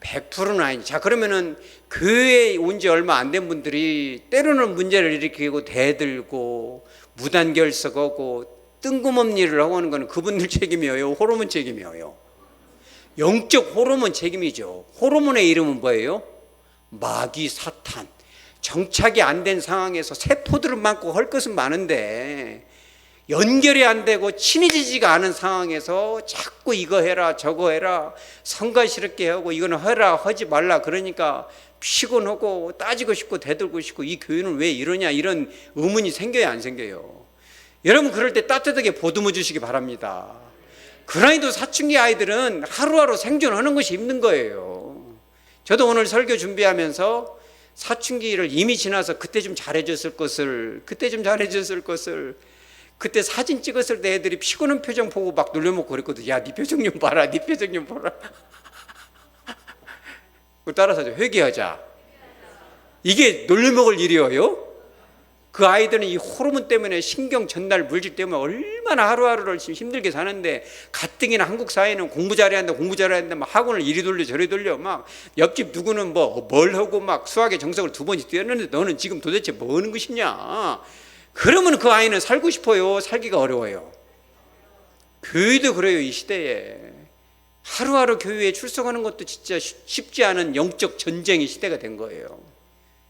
100%는 아니지. 자, 그러면은 교회에 온 지 얼마 안 된 분들이 때로는 문제를 일으키고 대들고 무단결석하고 뜬금없는 일을 하고 하는 거는 그분들 책임이에요, 호르몬 책임이에요? 영적 호르몬 책임이죠. 호르몬의 이름은 뭐예요? 마귀, 사탄. 정착이 안 된 상황에서 세포들은 많고 할 것은 많은데 연결이 안 되고 친해지지가 않은 상황에서 자꾸 이거 해라 저거 해라 성가시럽게 하고 이거는 해라 하지 말라 그러니까 피곤하고 따지고 싶고 대들고 싶고 이 교회는 왜 이러냐 이런 의문이 생겨요, 안 생겨요? 여러분 그럴 때 따뜻하게 보듬어 주시기 바랍니다. 그러니도 사춘기 아이들은 하루하루 생존하는 것이 힘든 거예요. 저도 오늘 설교 준비하면서 사춘기를 이미 지나서 그때 좀 잘해줬을 것을, 그때 사진 찍었을 때 애들이 피곤한 표정 보고 막 놀려먹고 그랬거든. 야, 네 표정 좀 봐라, 네 표정 좀 봐라. 따라서 회개하자. 이게 놀려먹을 일이에요? 그 아이들은 이 호르몬 때문에, 신경 전달 물질 때문에 얼마나 하루하루를 힘들게 사는데, 가뜩이나 한국 사회는 공부 잘해야 한다 막 학원을 이리 돌려 저리 돌려, 막 옆집 누구는 뭘 하고 막 수학에 정석을 2번씩 뛰었는데 너는 지금 도대체 뭐 하는 것이냐. 그러면 그 아이는 살고 싶어요, 살기가 어려워요. 교회도 그래요. 이 시대에 하루하루 교회에 출석하는 것도 진짜 쉽지 않은 영적 전쟁의 시대가 된 거예요.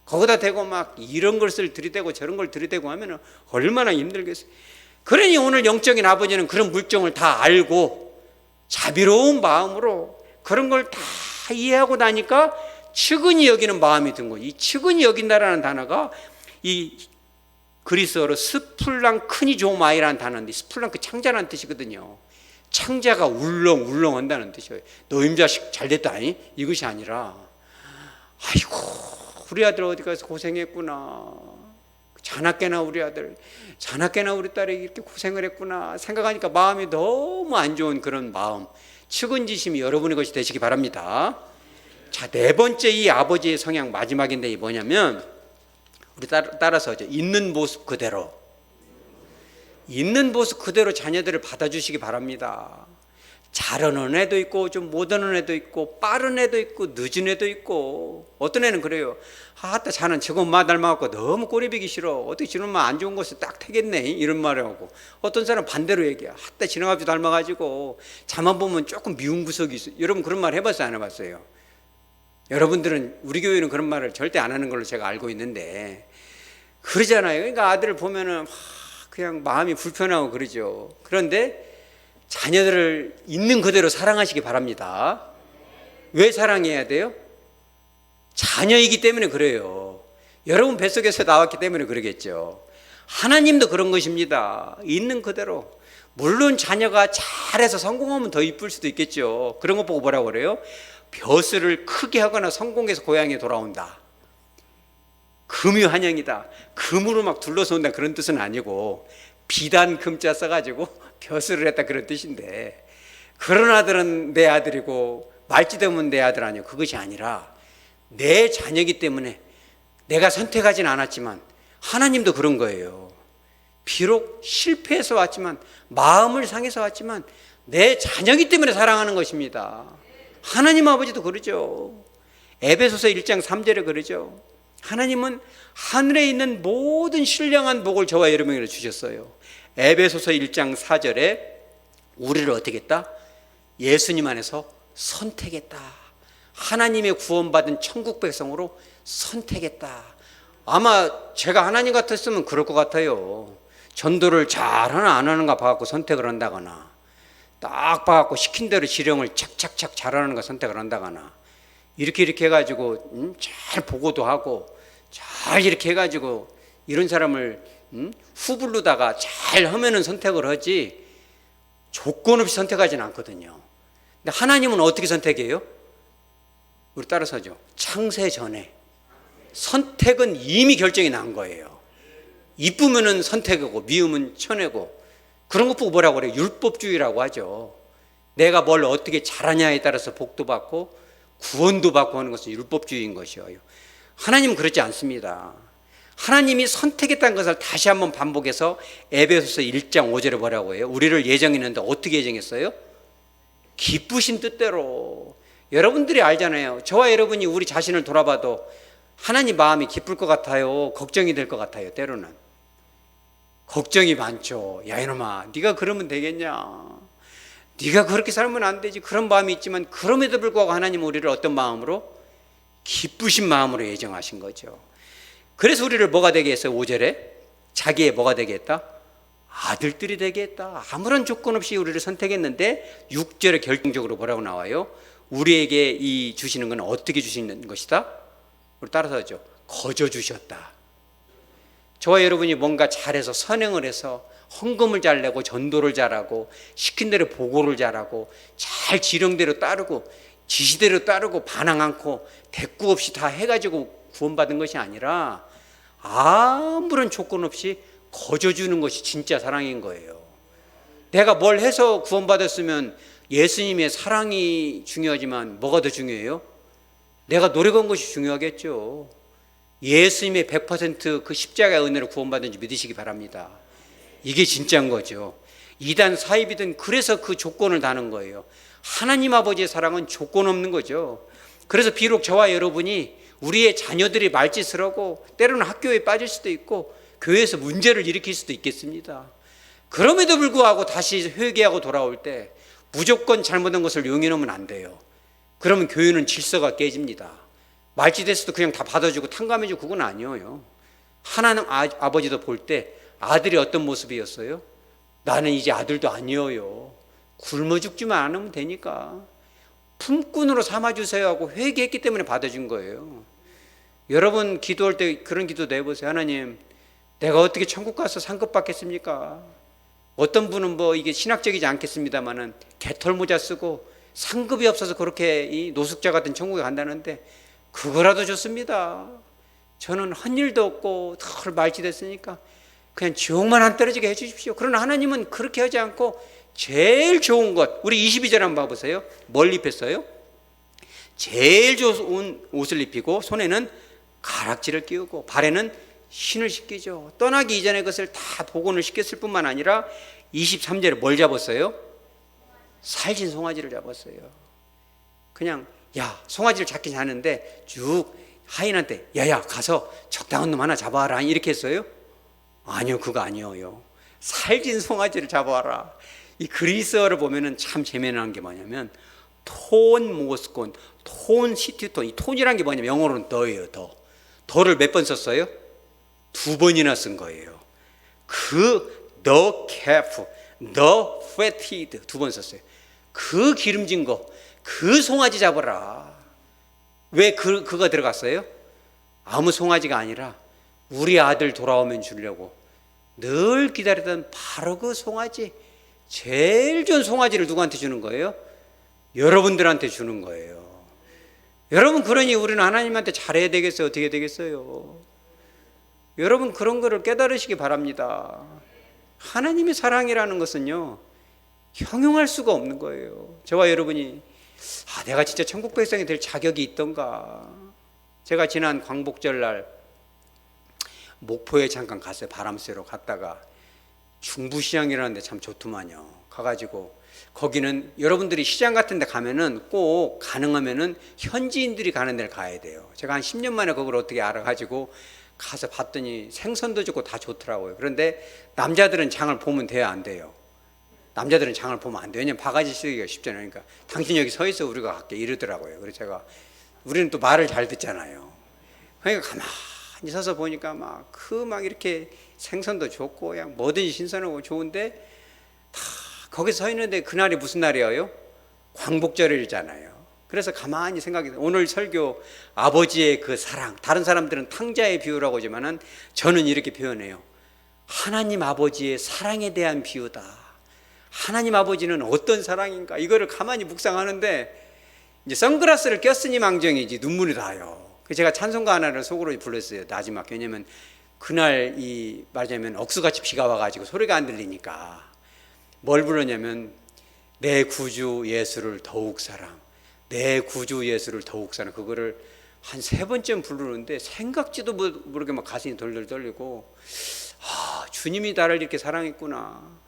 거기다 대고 막 이런 것을 들이대고 저런 걸 들이대고 하면 얼마나 힘들겠어요. 그러니 오늘 영적인 아버지는 그런 물정을 다 알고 자비로운 마음으로 그런 걸 다 이해하고 나니까 측은히 여기는 마음이 든 거예요. 이 측은히 여긴다라는 단어가 이 그리스어로 스플랑크니조마이라는 단어인데, 스플랑크 창자라는 뜻이거든요. 창자가 울렁울렁 한다는 뜻이에요. 너 임자식 잘됐다 아니? 이것이 아니라, 아이고 우리 아들 어디 가서 고생했구나, 자나깨나 우리 아들, 자나깨나 우리 딸이 이렇게 고생을 했구나 생각하니까 마음이 너무 안 좋은 그런 마음, 측은지심이 여러분의 것이 되시기 바랍니다. 자, 네 번째 이 아버지의 성향 마지막인데, 이 뭐냐면 우리 따라서 있는 모습 그대로, 있는 모습 그대로 자녀들을 받아주시기 바랍니다. 잘하는 애도 있고 좀 못하는 애도 있고 빠른 애도 있고 늦은 애도 있고, 어떤 애는 그래요. 아따 자는 저거 엄마 닮아갖고 너무 꼬리비기 싫어, 어떻게 저런 말 안 좋은 곳에 딱 태겠네, 이런 말을 하고, 어떤 사람은 반대로 얘기해. 아따 지나가지도 닮아가지고 자만 보면 조금 미운 구석이 있어. 여러분 그런 말 해봤어요, 안 해봤어요? 여러분들은, 우리 교회는 그런 말을 절대 안 하는 걸로 제가 알고 있는데 그러잖아요. 그러니까 아들을 보면은 그냥 마음이 불편하고 그러죠. 그런데 자녀들을 있는 그대로 사랑하시기 바랍니다. 왜 사랑해야 돼요? 자녀이기 때문에 그래요. 여러분 뱃속에서 나왔기 때문에 그러겠죠. 하나님도 그런 것입니다. 있는 그대로. 물론 자녀가 잘해서 성공하면 더 이쁠 수도 있겠죠. 그런 거 보고 뭐라고 그래요? 벼슬을 크게 하거나 성공해서 고향에 돌아온다, 금유한양이다, 금으로 막 둘러서 온다, 그런 뜻은 아니고 비단 금자 써가지고 벼슬을 했다, 그런 뜻인데, 그런 아들은 내 아들이고 말찌되면 내 아들 아니고, 그것이 아니라 내 자녀이기 때문에 내가 선택하진 않았지만 하나님도 그런 거예요. 비록 실패해서 왔지만, 마음을 상해서 왔지만 내 자녀이기 때문에 사랑하는 것입니다. 하나님 아버지도 그러죠. 에베소서 1장 3절에 그러죠. 하나님은 하늘에 있는 모든 신령한 복을 저와 여러분에게 주셨어요. 에베소서 1장 4절에 우리를 어떻게 했다? 예수님 안에서 선택했다. 하나님의 구원받은 천국 백성으로 선택했다. 아마 제가 하나님 같았으면 그럴 것 같아요. 전도를 잘하나 안 하는가 봐갖고 선택을 한다거나, 딱 봐갖고 시킨 대로 지령을 착착착 잘하는가 선택을 한다거나, 이렇게 해가지고 잘 보고도 하고 잘 이렇게 해가지고 이런 사람을 후불르다가 잘 하면은 선택을 하지, 조건 없이 선택하지는 않거든요. 근데 하나님은 어떻게 선택해요? 우리 따라서 하죠. 창세 전에 선택은 이미 결정이 난 거예요. 이쁘면은 선택하고 미우면 쳐내고, 그런 것 보고 뭐라고 그래요? 율법주의라고 하죠. 내가 뭘 어떻게 잘하냐에 따라서 복도 받고 구원도 받고 하는 것은 율법주의인 것이에요. 하나님은 그렇지 않습니다. 하나님이 선택했다는 것을 다시 한번 반복해서 에베소서 1장 5절에 뭐라고 해요? 우리를 예정했는데 어떻게 예정했어요? 기쁘신 뜻대로. 여러분들이 알잖아요. 저와 여러분이 우리 자신을 돌아봐도 하나님 마음이 기쁠 것 같아요, 걱정이 될 것 같아요. 때로는 걱정이 많죠. 야 이놈아, 네가 그러면 되겠냐, 네가 그렇게 살면 안 되지, 그런 마음이 있지만 그럼에도 불구하고 하나님은 우리를 어떤 마음으로? 기쁘신 마음으로 예정하신 거죠. 그래서 우리를 뭐가 되게 했어요? 5절에 자기의 뭐가 되게 했다? 아들들이 되게 했다. 아무런 조건 없이 우리를 선택했는데 6절에 결정적으로 뭐라고 나와요? 우리에게 이 주시는 건 어떻게 주시는 것이다? 우리 따라서 하죠. 거저 주셨다. 저와 여러분이 뭔가 잘해서 선행을 해서 헌금을 잘 내고 전도를 잘하고 시킨 대로 보고를 잘하고 잘 지령대로 따르고 지시대로 따르고 반항 않고 대꾸 없이 다 해가지고 구원받은 것이 아니라 아무런 조건 없이 거저주는 것이 진짜 사랑인 거예요. 내가 뭘 해서 구원받았으면 예수님의 사랑이 중요하지만 뭐가 더 중요해요? 내가 노력한 것이 중요하겠죠. 예수님의 100% 십자가의 은혜로 구원받은 줄 믿으시기 바랍니다. 이게 진짜인 거죠. 이단 사입이든 그래서 그 조건을 다는 거예요. 하나님 아버지의 사랑은 조건 없는 거죠. 그래서 비록 저와 여러분이 우리의 자녀들이 말짓을 하고 때로는 학교에 빠질 수도 있고 교회에서 문제를 일으킬 수도 있겠습니다. 그럼에도 불구하고 다시 회개하고 돌아올 때 무조건 잘못한 것을 용인하면 안 돼요. 그러면 교회는 질서가 깨집니다. 말짓에서도 그냥 다 받아주고 탕감해주고 그건 아니에요. 하나님 아버지도 볼 때 아들이 어떤 모습이었어요? 나는 이제 아들도 아니에요. 굶어 죽지만 않으면 되니까 품꾼으로 삼아주세요 하고 회개했기 때문에 받아준 거예요. 여러분 기도할 때 그런 기도 내보세요. 하나님, 내가 어떻게 천국 가서 상급 받겠습니까? 어떤 분은 뭐 이게 신학적이지 않겠습니다만은 개털 모자 쓰고 상급이 없어서 그렇게 이 노숙자 같은 천국에 간다는데 그거라도 좋습니다. 저는 한 일도 없고 덜 말짓했으니까 그냥 지옥만 안 떨어지게 해주십시오. 그러나 하나님은 그렇게 하지 않고 제일 좋은 것, 우리 22절 한번 봐보세요. 뭘 입혔어요? 제일 좋은 옷을 입히고 손에는 가락지를 끼우고 발에는 신을 신기죠. 떠나기 이전에 그것을 다 복원을 시켰을 뿐만 아니라 23절에 뭘 잡았어요? 살진 송아지를 잡았어요. 그냥 야, 송아지를 잡긴 하는데 쭉 하인한테 야야 가서 적당한 놈 하나 잡아와라 이렇게 했어요? 아니요, 그거 아니에요. 살진 송아지를 잡아와라. 이 그리스어를 보면은 참 재미난 게 뭐냐면 톤 모스콘, 톤 시티톤. 이 톤이란 게 뭐냐면 영어로는 더예요. 더를 몇 번 썼어요? 2번이나 쓴 거예요. the calf, the fatted 2번 썼어요. 그 기름진 거, 그 송아지 잡아라. 왜 그거 들어갔어요? 아무 송아지가 아니라 우리 아들 돌아오면 주려고 늘 기다리던 바로 그 송아지, 제일 좋은 송아지를 누구한테 주는 거예요? 여러분들한테 주는 거예요. 여러분, 그러니 우리는 하나님한테 잘해야 되겠어요? 어떻게 되겠어요? 여러분, 그런 거를 깨달으시기 바랍니다. 하나님의 사랑이라는 것은요, 형용할 수가 없는 거예요. 저와 여러분이 내가 진짜 천국 백성이 될 자격이 있던가. 제가 지난 광복절날 목포에 잠깐 갔어요. 바람 쐬러 갔다가 중부시장이라는 데 참 좋더만요. 가가지고 거기는 여러분들이 시장 같은 데 가면은 꼭 가능하면은 현지인들이 가는 데를 가야 돼요. 제가 한 10년 만에 그걸 어떻게 알아가지고 가서 봤더니 생선도 좋고 다 좋더라고요. 그런데 남자들은 장을 보면 돼요, 안 돼요? 남자들은 장을 보면 안 돼요. 왜냐면 바가지 쓰기가 쉽잖아요. 그러니까 당신 여기 서 있어, 우리가 갈게 이러더라고요. 그래서 제가, 우리는 또 말을 잘 듣잖아요. 그러니까 가만히 서서 보니까 막 이렇게 생선도 좋고 그냥 뭐든지 신선하고 좋은데 다 거기 서 있는데 그날이 무슨 날이에요? 광복절이잖아요. 그래서 가만히 생각해서 오늘 설교 아버지의 그 사랑, 다른 사람들은 탕자의 비유라고 하지만은 저는 이렇게 표현해요. 하나님 아버지의 사랑에 대한 비유다. 하나님 아버지는 어떤 사랑인가, 이거를 가만히 묵상하는데 이제 선글라스를 꼈으니 망정이지 눈물이 나요. 제가 찬송가 하나를 속으로 불렀어요, 마지막. 왜냐면 그날 말하자면 억수같이 비가 와가지고 소리가 안 들리니까 뭘 부르냐면 내 구주 예수를 더욱 사랑, 내 구주 예수를 더욱 사랑. 그거를 한 3번쯤 부르는데 생각지도 모르게 막 가슴이 덜덜 떨리고, 주님이 나를 이렇게 사랑했구나.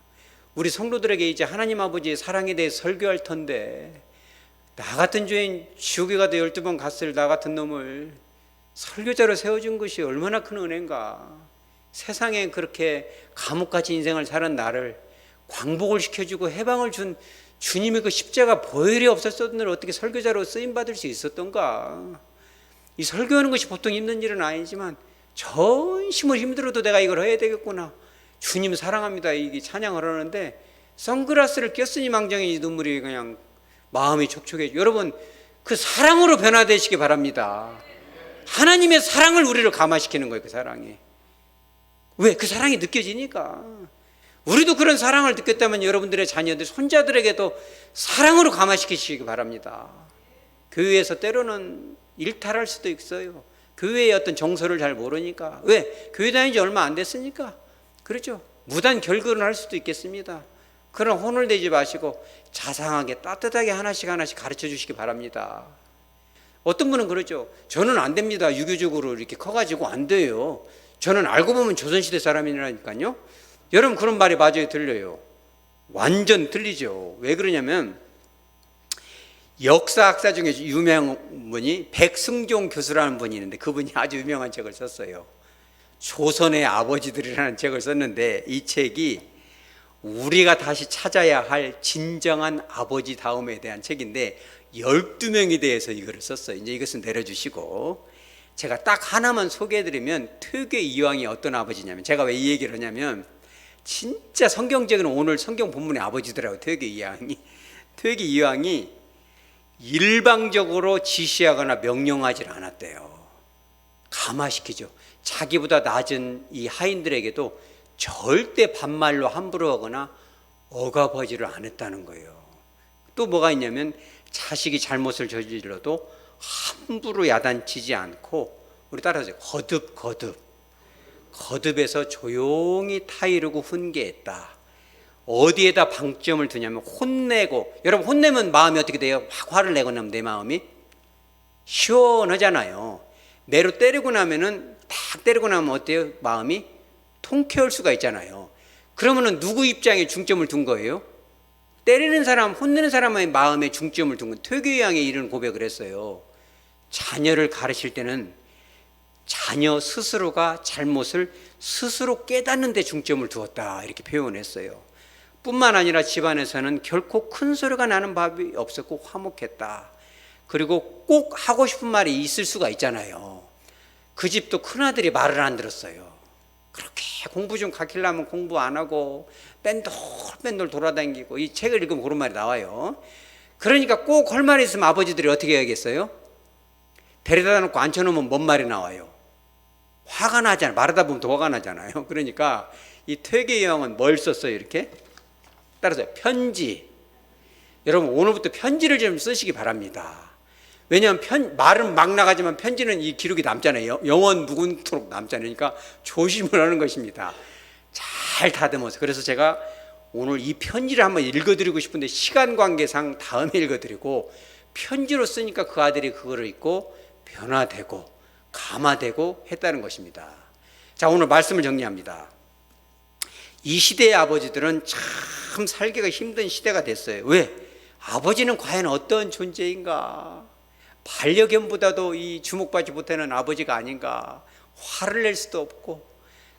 우리 성도들에게 이제 하나님 아버지의 사랑에 대해 설교할 텐데, 나 같은 죄인 지옥에 가도 12번 갔을 나 같은 놈을 설교자로 세워준 것이 얼마나 큰 은혜인가. 세상에 그렇게 감옥같이 인생을 사는 나를 광복을 시켜주고 해방을 준 주님의 그 십자가 보혈이 없었던 날 어떻게 설교자로 쓰임받을 수 있었던가. 이 설교하는 것이 보통 힘든 일은 아니지만 전심을 힘들어도 내가 이걸 해야 되겠구나. 주님 사랑합니다, 이게 찬양을 하는데 선글라스를 꼈으니 망정이 눈물이 그냥 마음이 촉촉해져. 여러분, 그 사랑으로 변화되시기 바랍니다. 하나님의 사랑을 우리를 감화시키는 거예요. 그 사랑이. 왜? 그 사랑이 느껴지니까. 우리도 그런 사랑을 느꼈다면 여러분들의 자녀들, 손자들에게도 사랑으로 감화시키시기 바랍니다. 교회에서 때로는 일탈할 수도 있어요. 교회의 어떤 정서를 잘 모르니까. 왜? 교회 다닌 지 얼마 안 됐으니까. 그렇죠? 무단 결근을 할 수도 있겠습니다. 그런 혼을 내지 마시고 자상하게 따뜻하게 하나씩 가르쳐 주시기 바랍니다. 어떤 분은 그러죠. 저는 안 됩니다. 유교적으로 이렇게 커가지고 안 돼요. 저는 알고 보면 조선시대 사람이라니까요. 여러분, 그런 말이 맞아요, 들려요? 완전 틀리죠. 왜 그러냐면 역사학사 중에 유명한 분이 백승종 교수라는 분이 있는데 그분이 아주 유명한 책을 썼어요. 조선의 아버지들이라는 책을 썼는데 이 책이 우리가 다시 찾아야 할 진정한 아버지 다움에 대한 책인데 12명에 대해서 이거를 썼어요. 이제 이것은 내려주시고 제가 딱 하나만 소개해드리면 퇴계 이황이 어떤 아버지냐면, 제가 왜 이 얘기를 하냐면 진짜 성경적인 오늘 성경 본문의 아버지더라고요. 퇴계 이황이 일방적으로 지시하거나 명령하지 않았대요. 감화시키죠. 자기보다 낮은 이 하인들에게도 절대 반말로 함부로 하거나 억압하지를 안 했다는 거예요. 또 뭐가 있냐면 자식이 잘못을 저질러도 함부로 야단치지 않고, 우리 따라서 거듭에서 조용히 타이르고 훈계했다. 어디에다 방점을 두냐면 혼내고, 여러분 혼내면 마음이 어떻게 돼요? 막 화를 내고 나면 내 마음이 시원하잖아요. 매로 때리고 나면은 딱 때리고 나면 어때요? 마음이 통쾌할 수가 있잖아요. 그러면은 누구 입장에 중점을 둔 거예요? 때리는 사람, 혼내는 사람의 마음에 중점을 둔 건 퇴계양의 이런 고백을 했어요. 자녀를 가르칠 때는 자녀 스스로가 잘못을 스스로 깨닫는 데 중점을 두었다, 이렇게 표현했어요. 뿐만 아니라 집안에서는 결코 큰 소리가 나는 밥이 없었고 화목했다. 그리고 꼭 하고 싶은 말이 있을 수가 있잖아요. 그 집도 큰아들이 말을 안 들었어요. 그렇게 공부 좀 가르치려면 공부 안 하고 뺀돌 돌아다니고, 이 책을 읽으면 그런 말이 나와요. 그러니까 꼭 할 말이 있으면 아버지들이 어떻게 해야겠어요? 데려다 놓고 앉혀놓으면 뭔 말이 나와요? 화가 나잖아요. 말하다 보면 더 화가 나잖아요. 그러니까 이 퇴계여왕은 뭘 썼어요? 이렇게 따라서 편지. 여러분 오늘부터 편지를 좀 쓰시기 바랍니다. 왜냐하면 말은 막 나가지만 편지는 이 기록이 남잖아요. 영원 묵은토록 남잖아요. 그러니까 조심을 하는 것입니다. 잘 다듬어서. 그래서 제가 오늘 이 편지를 한번 읽어드리고 싶은데 시간 관계상 다음에 읽어드리고, 편지로 쓰니까 그 아들이 그거를 읽고 변화되고 감화되고 했다는 것입니다. 자, 오늘 말씀을 정리합니다. 이 시대의 아버지들은 참 살기가 힘든 시대가 됐어요. 왜? 아버지는 과연 어떤 존재인가? 반려견보다도 이 주목받지 못하는 아버지가 아닌가? 화를 낼 수도 없고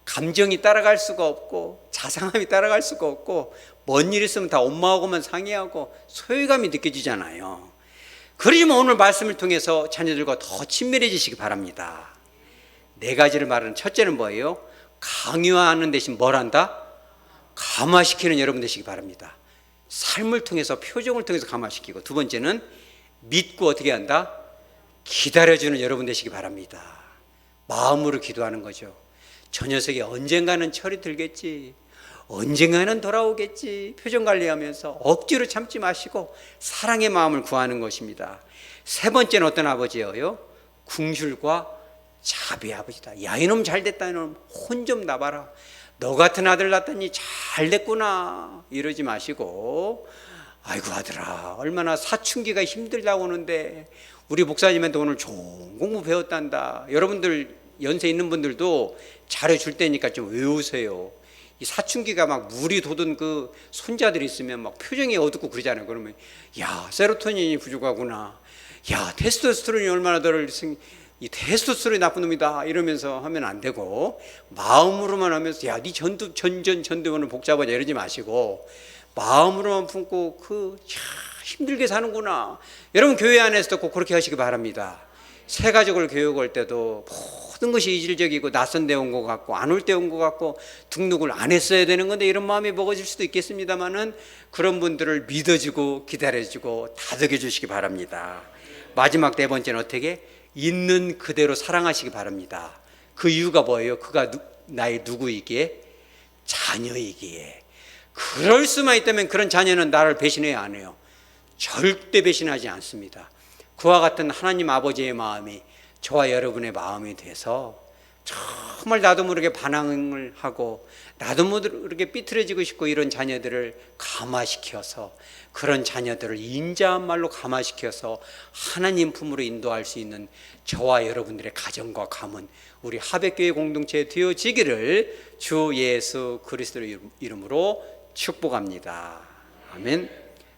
감정이 따라갈 수가 없고 자상함이 따라갈 수가 없고 뭔 일 있으면 다 엄마하고만 상의하고 소외감이 느껴지잖아요. 그러지만 오늘 말씀을 통해서 자녀들과 더 친밀해지시기 바랍니다. 네 가지를 말하는, 첫째는 뭐예요? 강요하는 대신 뭘 한다? 감화시키는 여러분 되시기 바랍니다. 삶을 통해서, 표정을 통해서 감화시키고, 두 번째는 믿고 어떻게 한다? 기다려주는 여러분 되시기 바랍니다. 마음으로 기도하는 거죠. 저 녀석이 언젠가는 철이 들겠지, 언젠가는 돌아오겠지, 표정 관리하면서 억지로 참지 마시고 사랑의 마음을 구하는 것입니다. 세 번째는 어떤 아버지예요? 궁휼과 자비의 아버지다. 야, 이놈 잘됐다, 이놈 혼 좀 나봐라, 너 같은 아들 낳았더니 잘 됐구나, 이러지 마시고, 아이고 아들아, 얼마나 사춘기가 힘들다고 하는데 우리 목사님한테 오늘 좋은 공부 배웠단다. 여러분들 연세 있는 분들도 잘해줄 테니까 좀 외우세요. 이 사춘기가 막 물이 돋은 그 손자들이 있으면 막 표정이 어둡고 그러잖아요. 그러면 야, 세로토닌이 부족하구나, 야, 테스토스테론이 얼마나 이 테스토스테론이 나쁜 놈이다, 이러면서 하면 안 되고, 마음으로만 하면서 야, 네 전두환은 복잡하자 이러지 마시고 마음으로만 품고 힘들게 사는구나. 여러분 교회 안에서도 꼭 그렇게 하시기 바랍니다. 새 가족을 교육할 때도 모든 것이 이질적이고 낯선 데 온 것 같고 안 올 때 온 것 같고 등록을 안 했어야 되는 건데 이런 마음이 먹어질 수도 있겠습니다만은, 그런 분들을 믿어주고 기다려주고 다독여 주시기 바랍니다. 마지막 네 번째는 어떻게? 있는 그대로 사랑하시기 바랍니다. 그 이유가 뭐예요? 그가 나의 누구이기에? 자녀이기에. 그럴 수만 있다면 그런 자녀는 나를 배신해야 안 해요. 절대 배신하지 않습니다. 그와 같은 하나님 아버지의 마음이 저와 여러분의 마음이 돼서 정말 나도 모르게 반항을 하고 나도 모르게 삐뚤어지고 싶고 이런 자녀들을 감화시켜서 그런 자녀들을 인자한 말로 감화시켜서 하나님 품으로 인도할 수 있는 저와 여러분들의 가정과 가문, 우리 하백교회 공동체에 되어지기를 주 예수 그리스도의 이름으로 축복합니다. 아멘.